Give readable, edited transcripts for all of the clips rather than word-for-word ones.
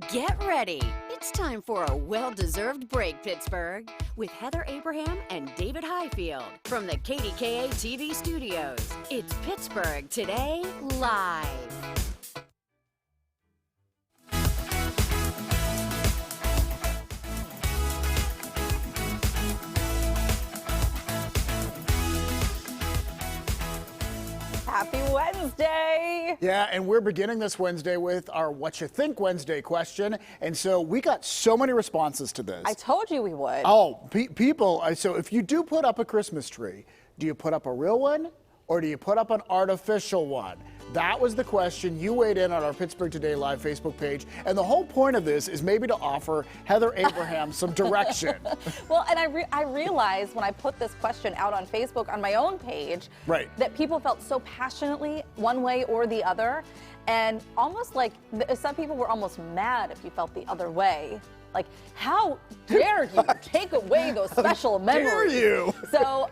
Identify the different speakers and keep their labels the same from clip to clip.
Speaker 1: Get ready. It's time for a well-deserved break, Pittsburgh, with Heather Abraham and David Highfield from the KDKA TV studios. It's Pittsburgh Today Live.
Speaker 2: Happy Wednesday!
Speaker 3: Yeah, and we're beginning this Wednesday with our What You Think Wednesday question. And so we got so many responses to this.
Speaker 2: I told you we would.
Speaker 3: Oh, people, so if you do put up a Christmas tree, do you put up a real one or do you put up an artificial one? That was the question. You weighed in on our Pittsburgh Today Live Facebook page. And the whole point of this is maybe to offer Heather Abraham some direction.
Speaker 2: Well, and I realized when I put this question out on Facebook on my own page,
Speaker 3: right,
Speaker 2: that people felt so passionately one way or the other. And almost like some people were almost mad if you felt the other way. Like, how dare you take away those special memories?
Speaker 3: Dare you?
Speaker 2: So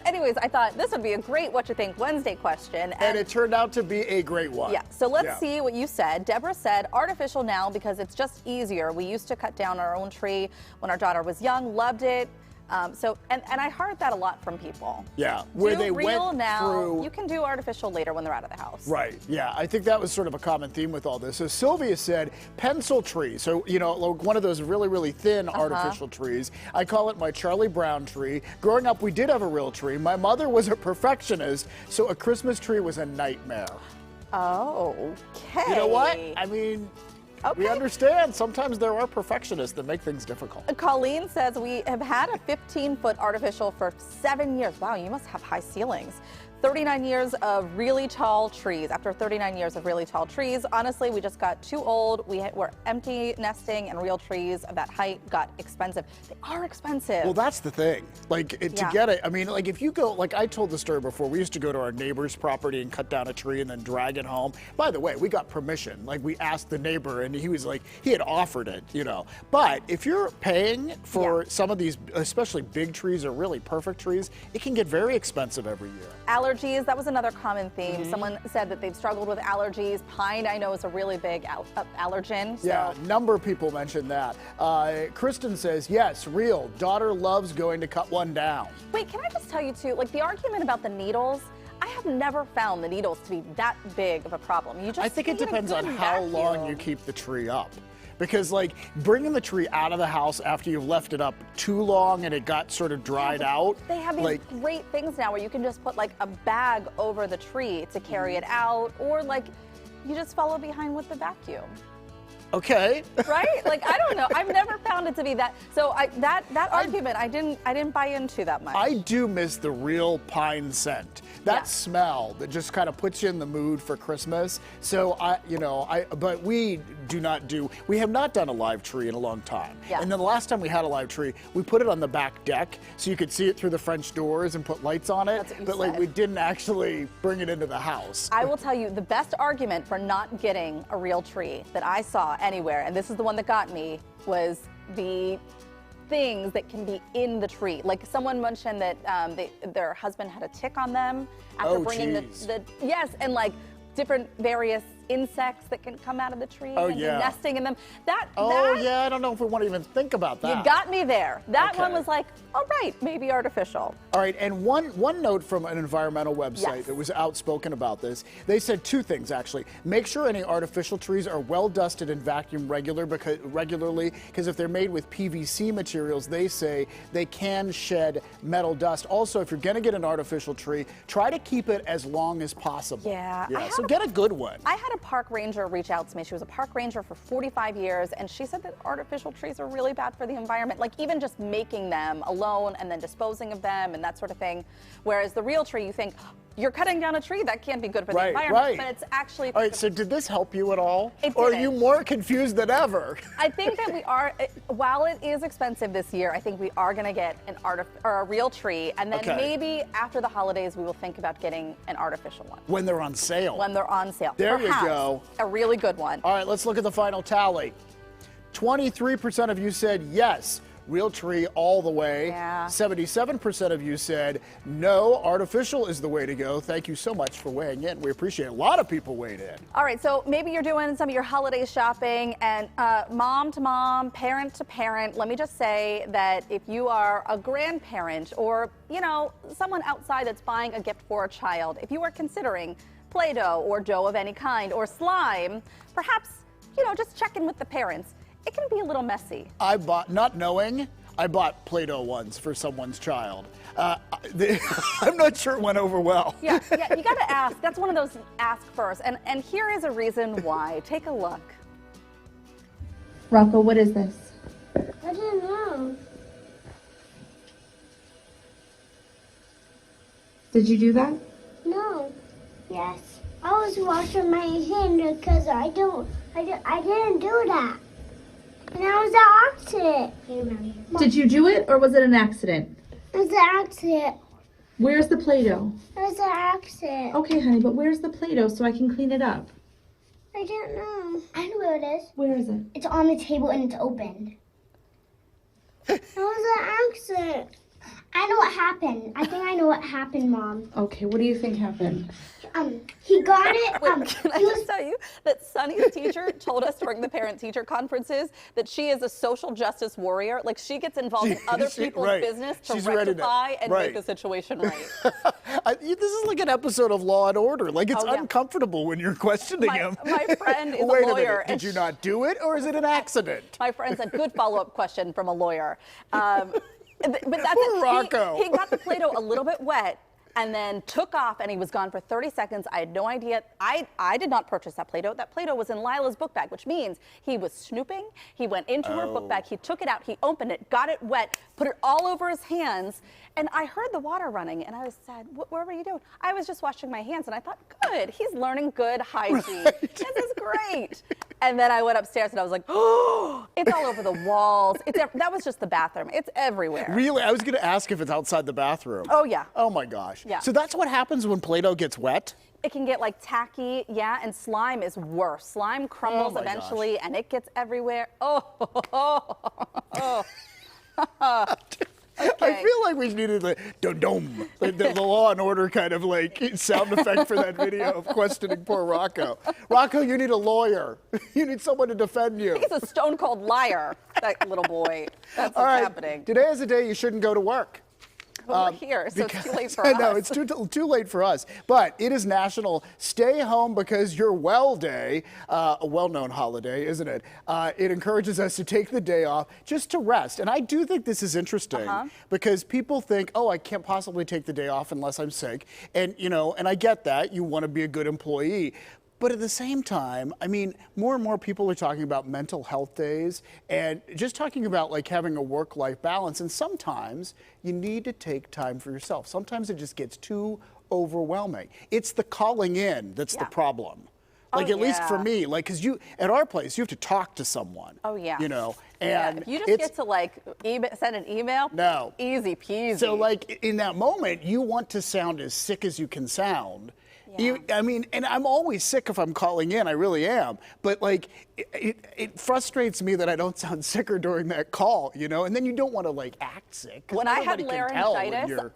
Speaker 2: anyways, I thought this would be a great What You Think Wednesday question.
Speaker 3: And it turned out to be a great one.
Speaker 2: Yeah, so let's see what you said. Deborah said, artificial now because it's just easier. We used to cut down our own tree when our daughter was young, loved it. And I heard that a lot from people.
Speaker 3: Yeah, where they
Speaker 2: real
Speaker 3: went
Speaker 2: now,
Speaker 3: through.
Speaker 2: You can do artificial later when they're out of the house.
Speaker 3: Right, yeah, I think that was sort of a common theme with all this. So Sylvia said pencil tree. So, you know, like one of those really, really thin artificial trees. I call it my Charlie Brown tree. Growing up, we did have a real tree. My mother was a perfectionist, so a Christmas tree was a nightmare.
Speaker 2: Oh, okay.
Speaker 3: You know what? I mean,
Speaker 2: okay.
Speaker 3: We understand. Sometimes there are perfectionists that make things difficult.
Speaker 2: Colleen says we have had a 15-foot artificial for 7 years. Wow, you must have high ceilings. 39 years of really tall trees. After 39 years of really tall trees, honestly, we just got too old. We're empty nesting, and real trees of that height got expensive. They are expensive.
Speaker 3: Well, that's the thing. Like, to get it, I mean, like, if you go, like I told the story before, we used to go to our neighbor's property and cut down a tree and then drag it home. By the way, we got permission. Like, we asked the neighbor, and he was like, he had offered it, you know. But if you're paying for some of these, especially big trees or really perfect trees, it can get very expensive every year.
Speaker 2: Allergies, that was another common theme. Someone said that they've struggled with allergies. Pine, I know, is a really big allergen. So.
Speaker 3: Yeah, a number of people mentioned that. Kristen says, yes, real. Daughter loves going to cut one down.
Speaker 2: Wait, can I just tell you, too, like the argument about the needles, I have never found the needles to be that big of a problem. You just
Speaker 3: I think it depends on how long you keep the tree up. Because, like, bringing the tree out of the house after you've left it up too long and it got sort of dried out.
Speaker 2: They have these great things now where you can just put, like, a bag over the tree to carry it out, or, like, you just follow behind with the vacuum.
Speaker 3: Okay.
Speaker 2: Right? Like, I don't know. I've never found it to be that. So that argument, I didn't buy into that much.
Speaker 3: I do miss the real pine scent. That smell that just kind of puts you in the mood for Christmas. So but we have not done a live tree in a long time.
Speaker 2: Yeah.
Speaker 3: And then the last time we had a live tree, we put it on the back deck so you could see it through the French doors and put lights on it.
Speaker 2: That's what you
Speaker 3: but like
Speaker 2: said.
Speaker 3: we didn't actually bring it into the house.
Speaker 2: I will tell you the best argument for not getting a real tree that I saw anywhere, and this is the one that got me, was the things that can be in the tree. Like someone mentioned that their husband had a tick on them after bringing the and like different various insects that can come out of the tree and nesting in them.
Speaker 3: I don't know if we want to even think about that.
Speaker 2: You got me there. That one was like, all right, maybe artificial.
Speaker 3: All right, and one note from an environmental website that was outspoken about this. They said two things, actually. Make sure any artificial trees are well dusted and vacuumed regularly, because if they're made with PVC materials, they say they can shed metal dust. Also, if you're going to get an artificial tree, try to keep it as long as possible.
Speaker 2: Yeah.
Speaker 3: So get a good one.
Speaker 2: I had a park ranger reach out to me. She was a park ranger for 45 years, and she said that artificial trees are really bad for the environment, like even just making them alone and then disposing of them and that sort of thing. Whereas the real tree, you think, you're cutting down a tree, that can't be good for the environment, but it's actually...
Speaker 3: All right, so did this help you at all?
Speaker 2: It
Speaker 3: or
Speaker 2: didn't.
Speaker 3: are you more confused than ever?
Speaker 2: I think that we are, while it is expensive this year, I think we are going to get a real tree, and then maybe after the holidays we will think about getting an artificial one.
Speaker 3: When they're on sale.
Speaker 2: When they're on sale.
Speaker 3: There
Speaker 2: Perhaps
Speaker 3: you go.
Speaker 2: A really good one.
Speaker 3: All right, let's look at the final tally. 23% of you said yes. real tree all the way.
Speaker 2: Yeah.
Speaker 3: 77% of you said no, artificial is the way to go. Thank you so much for weighing in. We appreciate it. A lot of people weighed in.
Speaker 2: All right, so maybe you're doing some of your holiday shopping, and mom to mom, parent to parent, let me just say that if you are a grandparent or, you know, someone outside that's buying a gift for a child, if you are considering Play-Doh or dough of any kind or slime, perhaps, you know, just check in with the parents. It can be a little messy.
Speaker 3: I bought, not knowing, I bought Play-Doh ones for someone's child. I'm not sure it went over well.
Speaker 2: Yeah, you got to ask. That's one of those ask first. And here is a reason why. Take a look.
Speaker 4: Rocco, what is this?
Speaker 5: I don't know.
Speaker 4: Did you do that?
Speaker 5: No. Yes. I was washing my hand because I didn't do that. And that was an accident.
Speaker 4: Did you do it or was it an accident?
Speaker 5: It was an accident.
Speaker 4: Where's the Play-Doh?
Speaker 5: It was an accident.
Speaker 4: Okay, honey, but where's the Play-Doh so I can clean it up?
Speaker 5: I don't know. I know where it is.
Speaker 4: Where is it?
Speaker 5: It's on the table and it's open. It was an accident. I know what happened. I think I know what happened, Mom.
Speaker 4: Okay, what do you think happened?
Speaker 5: He got it.
Speaker 2: Wait, can I just tell you that Sunny's teacher told us during the parent-teacher conferences that she is a social justice warrior. Like, she gets involved in other people's business to rectify and make the situation right.
Speaker 3: This is like an episode of Law and Order. Like, it's uncomfortable when you're questioning him.
Speaker 2: My friend is
Speaker 3: Wait
Speaker 2: a lawyer.
Speaker 3: A minute. Did you not do it, or is it an accident?
Speaker 2: My friend said, good follow-up question from a lawyer. But that's
Speaker 3: Poor Rocco.
Speaker 2: He got the Play-Doh a little bit wet and then took off, and he was gone for 30 seconds. I had no idea. I did not purchase that Play-Doh. That Play-Doh was in Lila's book bag, which means he was snooping. He went into her book bag. He took it out. He opened it, got it wet, put it all over his hands. And I heard the water running, and I was sad. What were you doing? I was just washing my hands, and I thought, good. He's learning good hygiene. This is great. And then I went upstairs, and I was like, oh, it's all over the walls. That was just the bathroom. It's everywhere.
Speaker 3: Really? I was going to ask if it's outside the bathroom.
Speaker 2: Oh, yeah.
Speaker 3: Oh, my gosh.
Speaker 2: Yeah.
Speaker 3: So that's what happens when Play-Doh gets wet?
Speaker 2: It can get like tacky, yeah, and slime is worse. Slime crumbles eventually, and it gets everywhere. Okay.
Speaker 3: I feel like we needed the dum-dum, the Law and Order kind of like sound effect for that video of questioning poor Rocco. Rocco, you need a lawyer. You need someone to defend you.
Speaker 2: He's a stone cold liar, that little boy. That's what's happening.
Speaker 3: Today is a day you shouldn't go to work.
Speaker 2: But we're here, so it's too late for us.
Speaker 3: No, it's too late for us. But it is National Stay Home Because You're Well Day, a well-known holiday, isn't it? It encourages us to take the day off just to rest. And I do think this is interesting because people think, oh, I can't possibly take the day off unless I'm sick. And, you know, and I get that. You want to be a good employee. But at the same time, I mean, more and more people are talking about mental health days and just talking about like having a work-life balance. And sometimes you need to take time for yourself. Sometimes it just gets too overwhelming. It's the calling in that's the problem. Like, at least for me, like, because at our place, you have to talk to someone.
Speaker 2: Oh, yeah.
Speaker 3: You know, and
Speaker 2: if you just get to, like, send an email,
Speaker 3: no.
Speaker 2: Easy peasy.
Speaker 3: So, like, in that moment, you want to sound as sick as you can sound. Yeah. I mean, and I'm always sick if I'm calling in, I really am. But like, it frustrates me that I don't sound sicker during that call, you know? And then you don't want to like act sick.
Speaker 2: When I had laryngitis,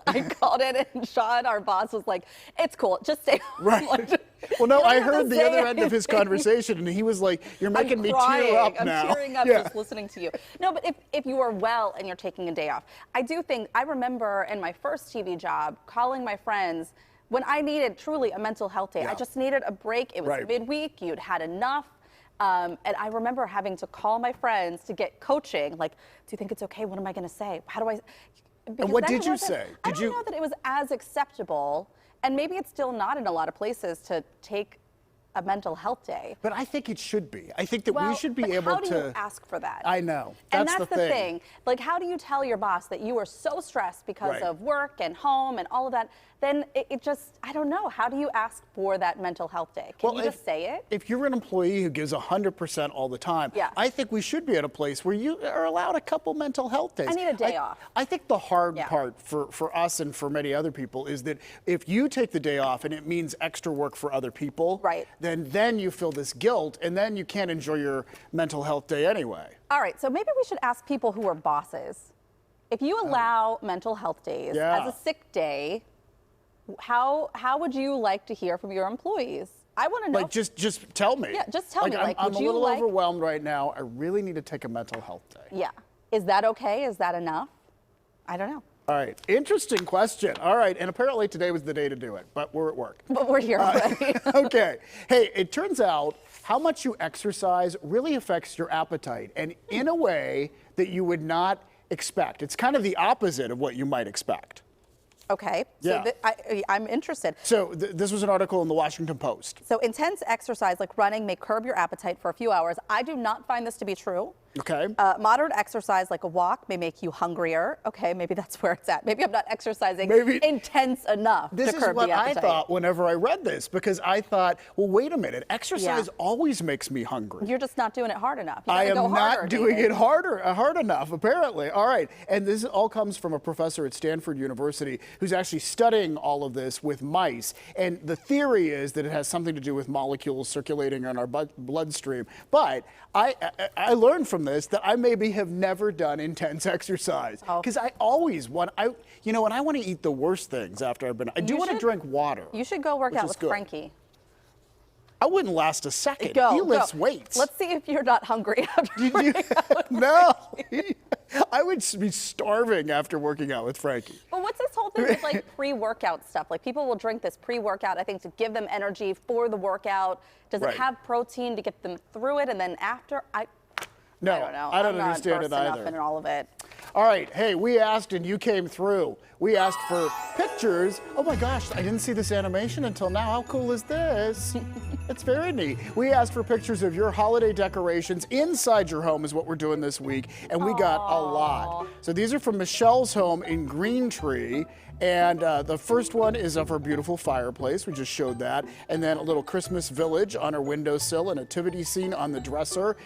Speaker 2: I called in and Sean, our boss, was like, it's cool, just stay home.
Speaker 3: Right. Well, no, I heard the other end of his conversation, and he was like, you're making me tear up now.
Speaker 2: I'm tearing up just listening to you. No, but if you are well and you're taking a day off, I do think, I remember in my first TV job, calling my friends, when I needed truly a mental health day, I just needed a break. It was midweek, you'd had enough. And I remember having to call my friends to get coaching. Like, do you think it's okay? What am I going to say? How do I?
Speaker 3: And what did you say?
Speaker 2: I don't know that it was as acceptable. And maybe it's still not in a lot of places to take a mental health day.
Speaker 3: But I think it should be. I think that we should be able to.
Speaker 2: How do you ask for that?
Speaker 3: I know.
Speaker 2: That's the thing. Like, how do you tell your boss that you are so stressed because of work and home and all of that, then it just, I don't know. How do you ask for that mental health day? Can you just say it?
Speaker 3: If you're an employee who gives 100% all the time,
Speaker 2: Yeah.
Speaker 3: I think we should be at a place where you are allowed a couple mental health days.
Speaker 2: I need a day off.
Speaker 3: I think the hard
Speaker 2: Yeah.
Speaker 3: part for us and for many other people is that if you take the day off and it means extra work for other people,
Speaker 2: Right.
Speaker 3: then you feel this guilt and then you can't enjoy your mental health day anyway.
Speaker 2: All right, so maybe we should ask people who are bosses. If you allow mental health days
Speaker 3: Yeah.
Speaker 2: as a sick day, how would you like to hear from your employees? I want to know.
Speaker 3: Like, just tell me.
Speaker 2: Yeah, just tell me, like,
Speaker 3: I'm
Speaker 2: would
Speaker 3: a
Speaker 2: you
Speaker 3: little
Speaker 2: like-
Speaker 3: overwhelmed right now. I really need to take a mental health day.
Speaker 2: Yeah. Is that okay? Is that enough? I don't know.
Speaker 3: All right, interesting question. All right, and apparently today was the day to do it, but we're at work.
Speaker 2: But we're here already.
Speaker 3: Okay. Hey, it turns out how much you exercise really affects your appetite, and in a way that you would not expect. It's kind of the opposite of what you might expect.
Speaker 2: Okay.
Speaker 3: Yeah.
Speaker 2: So I'm interested.
Speaker 3: So this was an article in the Washington Post.
Speaker 2: So intense exercise like running may curb your appetite for a few hours. I do not find this to be true.
Speaker 3: Okay.
Speaker 2: Moderate exercise like a walk may make you hungrier. Okay, maybe that's where it's at. Maybe I'm not exercising
Speaker 3: Maybe-
Speaker 2: intense enough
Speaker 3: This
Speaker 2: to
Speaker 3: is
Speaker 2: curb
Speaker 3: what
Speaker 2: the
Speaker 3: I
Speaker 2: appetite.
Speaker 3: thought whenever I read this, because I thought, well, wait a minute, exercise
Speaker 2: Yeah.
Speaker 3: always makes me hungry.
Speaker 2: You're just not doing it hard enough. You
Speaker 3: I
Speaker 2: gotta
Speaker 3: am
Speaker 2: go harder,
Speaker 3: not doing
Speaker 2: David.
Speaker 3: it hard enough, apparently. All right, and this all comes from a professor at Stanford University who's actually studying all of this with mice. And the theory is that it has something to do with molecules circulating in our bloodstream. But I learned from this that I maybe have never done intense exercise
Speaker 2: Oh.
Speaker 3: because I always want. And I want to eat the worst things after I've been. I do
Speaker 2: You
Speaker 3: want to
Speaker 2: should-
Speaker 3: drink water.
Speaker 2: You should go work
Speaker 3: which
Speaker 2: out
Speaker 3: is
Speaker 2: with
Speaker 3: good.
Speaker 2: Frankie.
Speaker 3: I wouldn't last a second.
Speaker 2: Go.
Speaker 3: He lifts
Speaker 2: go.
Speaker 3: weights.
Speaker 2: Let's see if you're not hungry after working out.
Speaker 3: No, I would be starving after working out with Frankie.
Speaker 2: But what's this whole thing with like pre-workout stuff? Like people will drink this pre-workout, I think, to give them energy for the workout. Does
Speaker 3: Right.
Speaker 2: it have protein to get them through it? And then after,
Speaker 3: No,
Speaker 2: I don't know.
Speaker 3: I don't
Speaker 2: I'm
Speaker 3: understand
Speaker 2: not
Speaker 3: it
Speaker 2: versed enough
Speaker 3: either.
Speaker 2: in all of it.
Speaker 3: All right, hey, we asked and you came through. We asked for pictures. Oh my gosh, I didn't see this animation until now. How cool is this? It's very neat. We asked for pictures of your holiday decorations inside your home is what we're doing this week, and we got a lot. So these are from Michelle's home in Green Tree. And the first one is of her beautiful fireplace. We just showed that. And then a little Christmas village on her windowsill, a nativity scene on the dresser,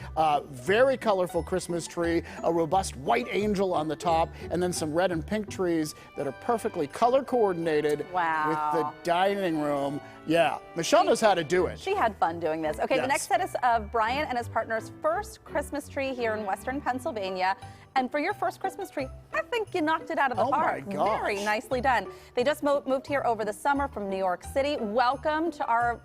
Speaker 3: very colorful Christmas tree, a robust white angel on the top, and then some red and pink trees that are perfectly color coordinated
Speaker 2: Wow.
Speaker 3: with the dining room. Yeah, Michelle knows how to do it.
Speaker 2: She had fun doing this. Okay,
Speaker 3: Yes.
Speaker 2: the next set is of Brian and his partner's first Christmas tree here in Western Pennsylvania. And for your first Christmas tree, I think you knocked it out of the
Speaker 3: Oh my
Speaker 2: park.
Speaker 3: gosh.
Speaker 2: Very nicely done. They just moved here over the summer from New York City. Welcome to our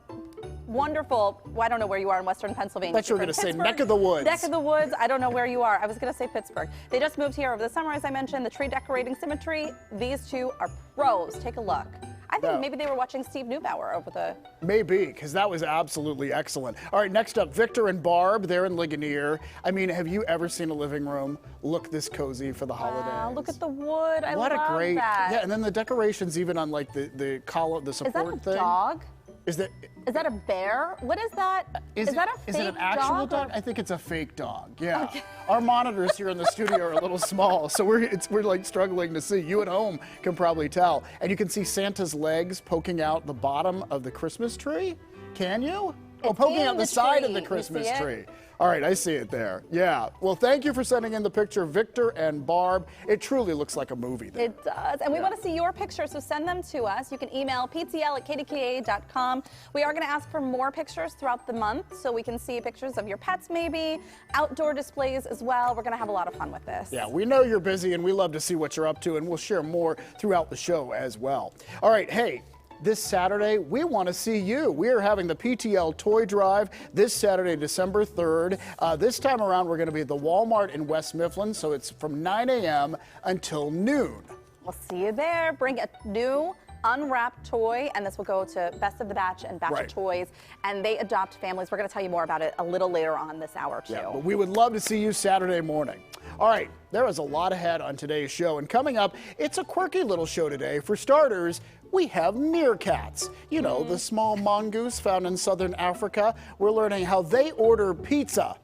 Speaker 2: wonderful, well, I don't know where you are in Western Pennsylvania.
Speaker 3: Thought you were
Speaker 2: You're
Speaker 3: gonna
Speaker 2: from
Speaker 3: say
Speaker 2: Pittsburgh?
Speaker 3: neck of the woods.
Speaker 2: Neck of the woods. I don't know where you are. I was going to say Pittsburgh. They just moved here over the summer, as I mentioned. The tree decorating symmetry. These two are pros. Take a look. I think
Speaker 3: No.
Speaker 2: maybe they were watching Steve Neubauer over the...
Speaker 3: Maybe, because that was absolutely excellent. All right, next up, Victor and Barb. They're in Ligonier. I mean, have you ever seen a living room look this cozy for the holidays?
Speaker 2: Wow, look at the wood. I
Speaker 3: What
Speaker 2: love
Speaker 3: a great,
Speaker 2: that.
Speaker 3: yeah, and then the decorations even on like the column, the
Speaker 2: Is
Speaker 3: support
Speaker 2: that a
Speaker 3: thing.
Speaker 2: dog?
Speaker 3: Is that
Speaker 2: Is that a bear? What is that? Is that a fake
Speaker 3: is it an actual
Speaker 2: dog?
Speaker 3: dog? I think it's a fake dog. Yeah. Our monitors here in the studio are a little small, so we're like struggling to see. You at home can probably tell, and you can see Santa's legs poking out the bottom of the Christmas tree. Can you? Oh,
Speaker 2: It's
Speaker 3: poking
Speaker 2: in
Speaker 3: out the
Speaker 2: the
Speaker 3: side of
Speaker 2: tree.
Speaker 3: the
Speaker 2: You
Speaker 3: Christmas
Speaker 2: see it?
Speaker 3: tree. All right, I see it there. Yeah. Well, thank you for sending in the picture, Victor and Barb. It truly looks like a movie there.
Speaker 2: It does. And we want to see your pictures, so send them to us. You can email ptl@kdka.com. We are going to ask for more pictures throughout the month so we can see pictures of your pets maybe, outdoor displays as well. We're going to have a lot of fun with this.
Speaker 3: Yeah, we know you're busy and we love to see what you're up to, and we'll share more throughout the show as well. All right, hey. This Saturday, we want to see you. We are having the PTL Toy Drive this Saturday, December 3rd. This time around, we're going to be at the Walmart in West Mifflin, so it's from 9 a.m. until noon.
Speaker 2: We'll see you there. Bring a new unwrapped toy, and this will go to Best of the Batch and Batch
Speaker 3: Right.
Speaker 2: of Toys, and they adopt families. We're going to tell you more about it a little later on this hour, too.
Speaker 3: Yeah, but we would love to see you Saturday morning. All right, there is a lot ahead on today's show, and coming up, it's a quirky little show today. For starters, we have meerkats. You know, the small mongoose found in southern Africa. We're learning how they order pizza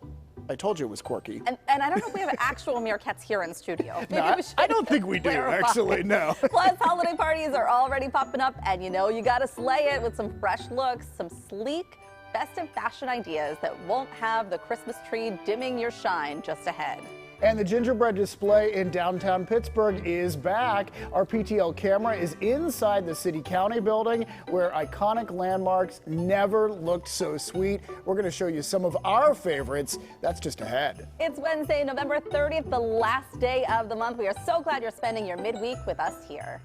Speaker 3: I told you it was quirky.
Speaker 2: And I don't know if we have actual meerkats here in studio. Maybe
Speaker 3: No,
Speaker 2: we should
Speaker 3: I don't think we do,
Speaker 2: clarify.
Speaker 3: actually, no.
Speaker 2: Plus, holiday parties are already popping up, and you know you gotta slay it with some fresh looks, some sleek, festive fashion ideas that won't have the Christmas tree dimming your shine just ahead.
Speaker 3: And the gingerbread display in downtown Pittsburgh is back. Our PTL camera is inside the City County building where iconic landmarks never looked so sweet. We're going to show you some of our favorites. That's just ahead.
Speaker 2: It's Wednesday, November 30th, the last day of the month. We are so glad you're spending your midweek with us here.